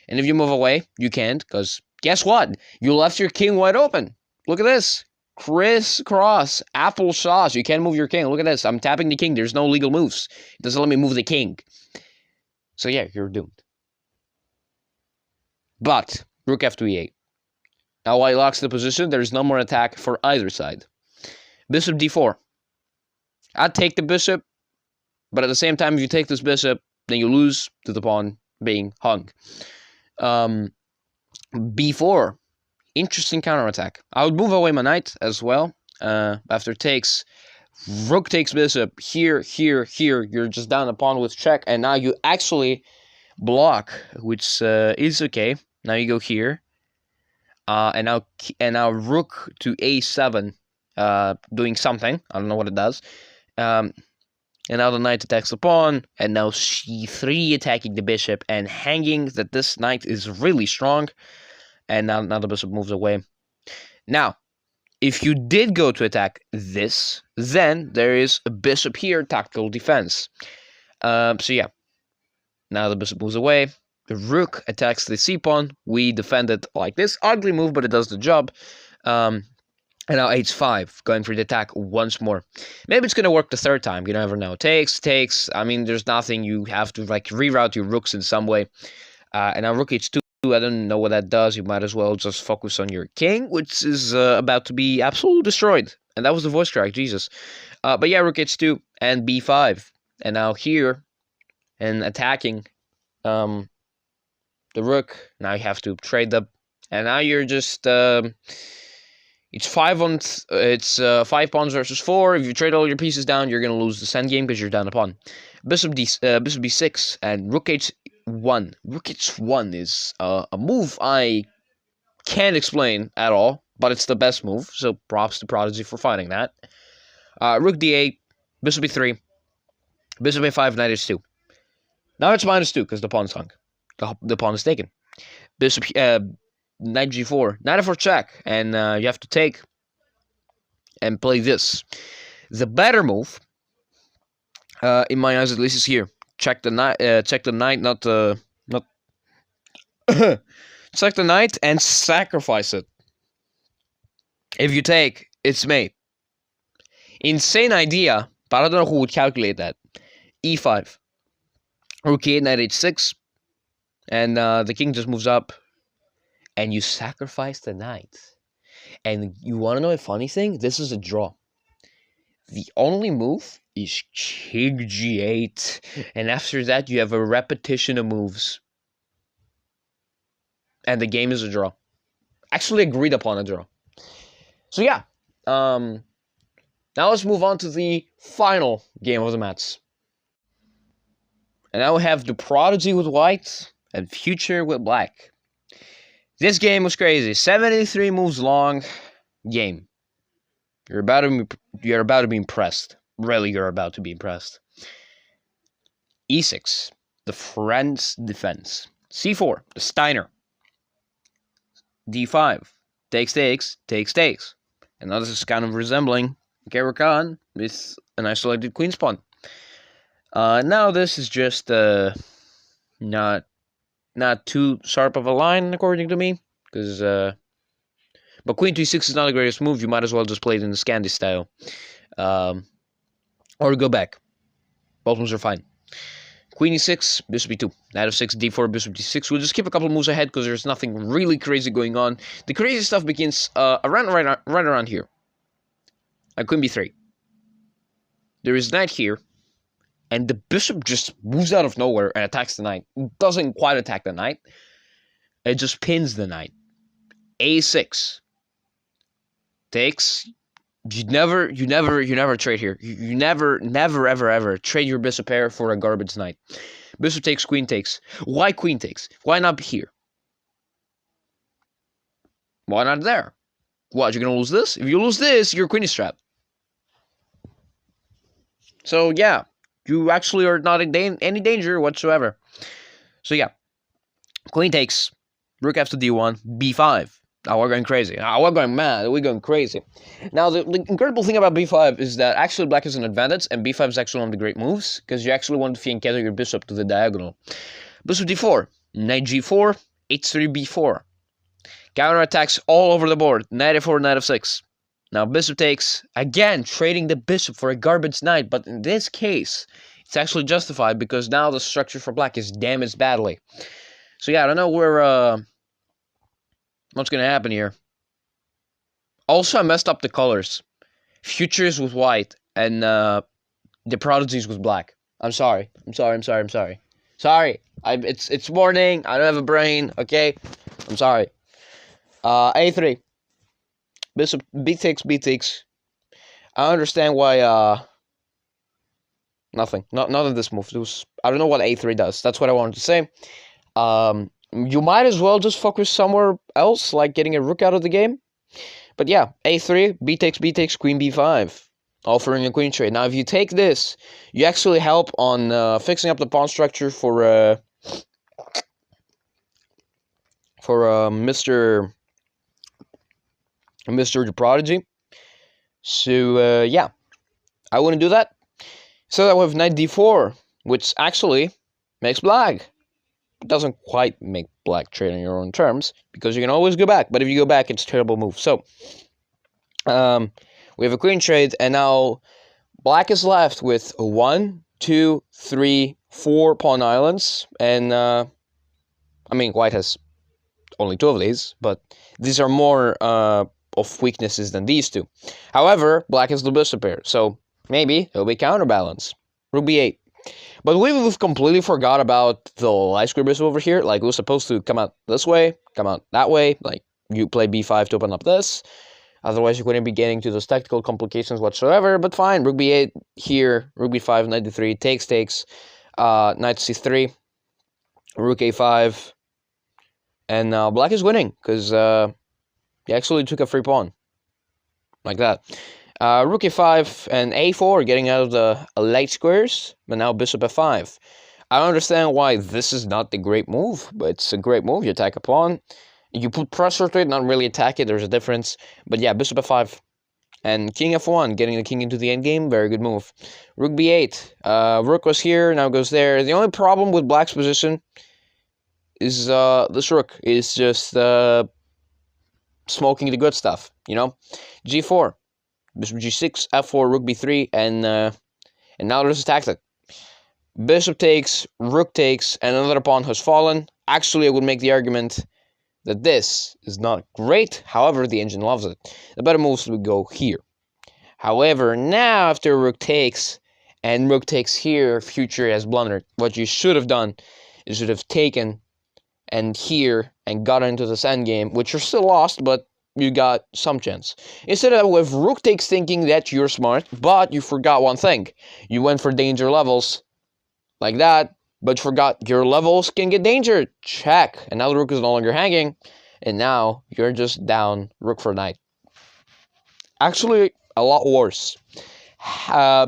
[SPEAKER 1] And if you move away, you can't, because guess what? You left your king wide open. Look at this. Crisscross, applesauce. You can't move your king. Look at this. I'm tapping the king. There's no legal moves. It doesn't let me move the king. So yeah, you're doomed. But rook f to e8. Now white locks the position. There's no more attack for either side. Bishop d4. I'd take the bishop, but at the same time, if you take this bishop, then you lose to the pawn being hung. b4. Interesting counterattack. I would move away my knight as well. After takes, rook takes bishop. Here. You're just down a pawn with check, and now you actually block, which is okay. Now you go here, and now rook to a7, doing something. I don't know what it does. And now the knight attacks the pawn, and now c3 attacking the bishop and hanging that this knight is really strong. And now the bishop moves away. Now, if you did go to attack this, then there is a bishop here, tactical defense. So yeah, now the bishop moves away. The rook attacks the c-pawn. We defend it like this. Ugly move, but it does the job. And now h5, going for the attack once more. Maybe it's going to work the third time. You never know. Takes. I mean, there's nothing. You have to like reroute your rooks in some way. And now rook h2. I don't know what that does. You might as well just focus on your king, which is about to be absolutely destroyed. And that was the voice crack, Jesus. But yeah, rook h2 and b5. And now here, and attacking the rook. Now you have to trade up. And now you're just... it's 5 pawns versus 4. If you trade all your pieces down, you're going to lose this endgame because you're down a pawn. Bishop b6 and rook h1. Rook h1 is a move I can't explain at all, but it's the best move, so props to Prodigy for finding that. Rook d8, bishop e3, bishop a5, knight h2. Now it's -2 because the pawn's hung. The pawn is taken. Bishop, knight g4, knight f4 check, and you have to take and play this. The better move, in my eyes at least, is here. Check the knight, check the knight and sacrifice it. If you take, it's mate. Insane idea, but I don't know who would calculate that. e5. Rook e8, knight h6. And the king just moves up. And you sacrifice the knight. And you want to know a funny thing? This is a draw. The only move is king g8. And after that, you have a repetition of moves. And the game is a draw. Actually agreed upon a draw. So yeah. Now let's move on to the final game of the match. And now we have the Prodigy with white and Future with black. This game was crazy. 73 moves long game. You're about to be impressed. Really, you're about to be impressed. E6, the French defense. C4, the Steiner. D5, takes. And now this is kind of resembling Caro-Kann with an isolated queen's pawn. Now this is just not too sharp of a line, according to me, because but queen d6 is not the greatest move. You might as well just play it in the Scandi style, or go back. Both moves are fine. Queen e6, bishop e2, knight f6, d4, bishop d6. We'll just keep a couple moves ahead because there's nothing really crazy going on. The crazy stuff begins right around here. At queen b3. There is knight here. And the bishop just moves out of nowhere and attacks the knight. It doesn't quite attack the knight. It just pins the knight. A6. Takes. You never trade here. You never, ever trade your bishop pair for a garbage knight. Bishop takes, queen takes. Why queen takes? Why not here? Why not there? What, you're gonna lose this? If you lose this, your queen is trapped. So, yeah. You actually are not in any danger whatsoever. So yeah, queen takes, rook f to d1, b5. Now we're going crazy. Now we're going mad. We're going crazy. Now, the incredible thing about b5 is that actually black has an advantage, and b5 is actually one of the great moves, because you actually want to fianchetto your bishop to the diagonal. Bishop d4, knight g4, h3, b4. Counterattacks all over the board. Knight f4, knight f6. Now bishop takes, again, trading the bishop for a garbage knight, but in this case, it's actually justified, because now the structure for black is damaged badly. So yeah, I don't know what's going to happen here. Also, I messed up the colors. Futures with white, and the prodigies with black. I'm sorry. Sorry. It's morning. I don't have a brain. Okay, I'm sorry. A3. Bishop b takes. I understand why. Nothing. Not of this move. I don't know what a3 does. That's what I wanted to say. You might as well just focus somewhere else, like getting a rook out of the game. But yeah, a3, b takes, queen b5, offering a queen trade. Now, if you take this, you actually help on fixing up the pawn structure for Mr. the Prodigy. So yeah, I wouldn't do that. So that we have knight d4, which actually makes black. It doesn't quite make black trade on your own terms, because you can always go back. But if you go back, it's a terrible move. So we have a queen trade, and now black is left with 1, 2, 3, 4 pawn islands, and I mean, white has only 2 of these, but these are more of weaknesses than these two. However, black has the bishop pair, so maybe it'll be counterbalance. Rook b8. But we've completely forgot about the light square bishop over here. Like, it was supposed to come out this way, come out that way. Like, you play b5 to open up this. Otherwise, you wouldn't be getting to those tactical complications whatsoever. But fine, rook b8 here, rook b5, knight d3, takes, knight c3, rook a5. And black is winning, because he actually took a free pawn. Like that. Rook a5 and a4 getting out of the light squares, but now bishop f5. I don't understand why this is not the great move, but it's a great move. You attack a pawn, you put pressure to it, not really attack it, there's a difference. But yeah, bishop f5 and king f1, getting the king into the endgame, very good move. Rook b8, rook was here, now goes there. The only problem with black's position is this rook is just smoking the good stuff, you know. G4. Bishop g6, f4, rook b3, and now there's a tactic. Bishop takes, rook takes, and another pawn has fallen. Actually, I would make the argument that this is not great. However, the engine loves it. The better moves would go here. However, now after rook takes, and rook takes here, future has blundered. What you should have done is should have taken and here and got into this endgame, which you're still lost, but you got some chance. Instead of with rook takes thinking that you're smart, but you forgot one thing. You went for danger levels like that, but forgot your levels can get danger. Check. And now the rook is no longer hanging, and now you're just down rook for knight. Actually, a lot worse.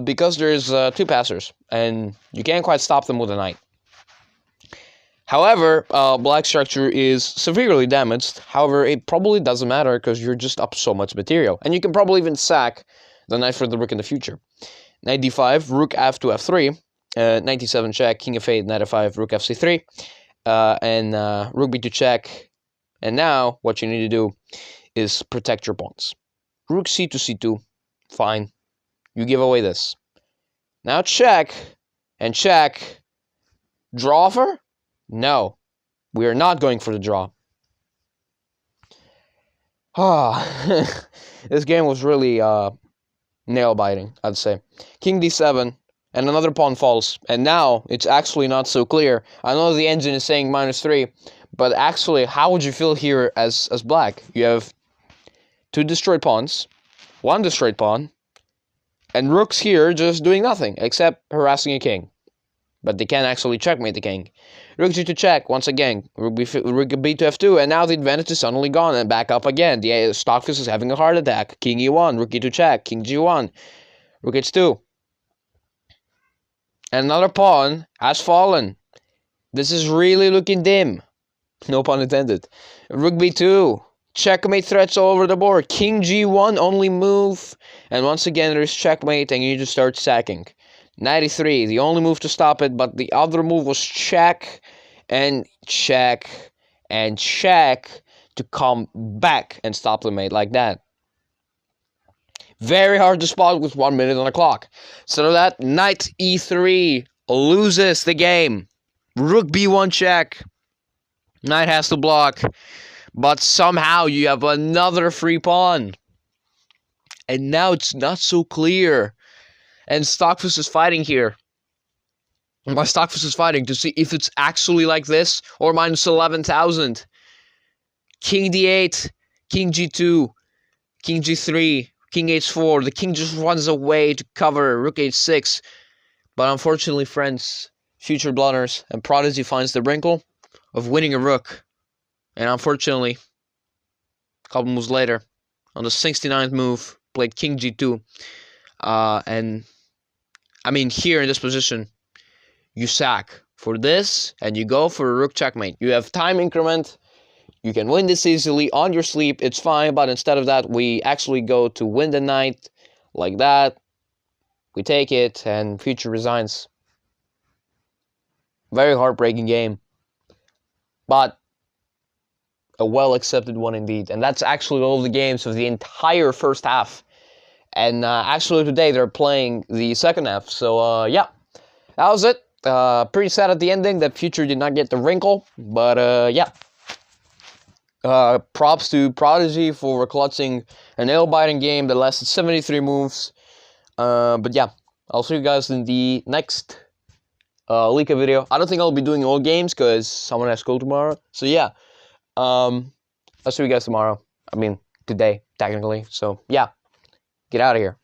[SPEAKER 1] Because there's 2 passers, and you can't quite stop them with a knight. However, black structure is severely damaged. However, it probably doesn't matter because you're just up so much material. And you can probably even sack the knight for the rook in the future. Knight d5, rook f2, f3. Knight d7 check, king f8, knight f5, rook fc3. And rook b2 check. And now, what you need to do is protect your pawns. Rook c2, c2. Fine. You give away this. Now check. And check. Draw offer? No, we are not going for the draw. This game was really nail-biting, I'd say. King d7, and another pawn falls. And now, it's actually not so clear. I know the engine is saying -3, but actually, how would you feel here as black? You have 2 destroyed pawns, 1 destroyed pawn, and rooks here just doing nothing, except harassing a king. But they can't actually checkmate the king. Rook g2 check, once again. Rook b2 f2, and now the advantage is suddenly gone, and back up again. The Stockfish is having a heart attack. King e1, rook e2 check, king g1, rook h2. And another pawn has fallen. This is really looking dim. No pun intended. Rook b2, checkmate threats all over the board. King G1, only move. And once again, there's checkmate, and you need to start sacking. Knight E3, the only move to stop it, but the other move was check, and check, and check to come back and stop the mate like that. Very hard to spot with 1 minute on the clock. So that Knight E3 loses the game. Rook B1 check. Knight has to block. But somehow you have another free pawn. And now it's not so clear. And Stockfish is fighting here. My Stockfish is fighting to see if it's actually like this or minus 11,000. King D8, King G2, King G3, King H4. The king just runs away to cover Rook H6. But unfortunately, friends, future blunners, and Prodigy finds the wrinkle of winning a rook. And unfortunately, a couple moves later, on the 69th move, played King G2. And, I mean, here in this position, you sack for this, and you go for a rook checkmate. You have time increment. You can win this easily on your sleep. It's fine, but instead of that, we actually go to win the knight like that. We take it, and future resigns. Very heartbreaking game. But a well-accepted one indeed. And that's actually all of the games of the entire first half. And actually today they're playing the second half. So yeah, that was it. Pretty sad at the ending that Future did not get the wrinkle. But yeah. Props to Prodigy for clutching a nail-biting game that lasted 73 moves. But yeah, I'll see you guys in the next Leca video. I don't think I'll be doing all games because someone has school tomorrow. So yeah. I'll see you guys tomorrow. I mean, today, technically. So, yeah. Get out of here.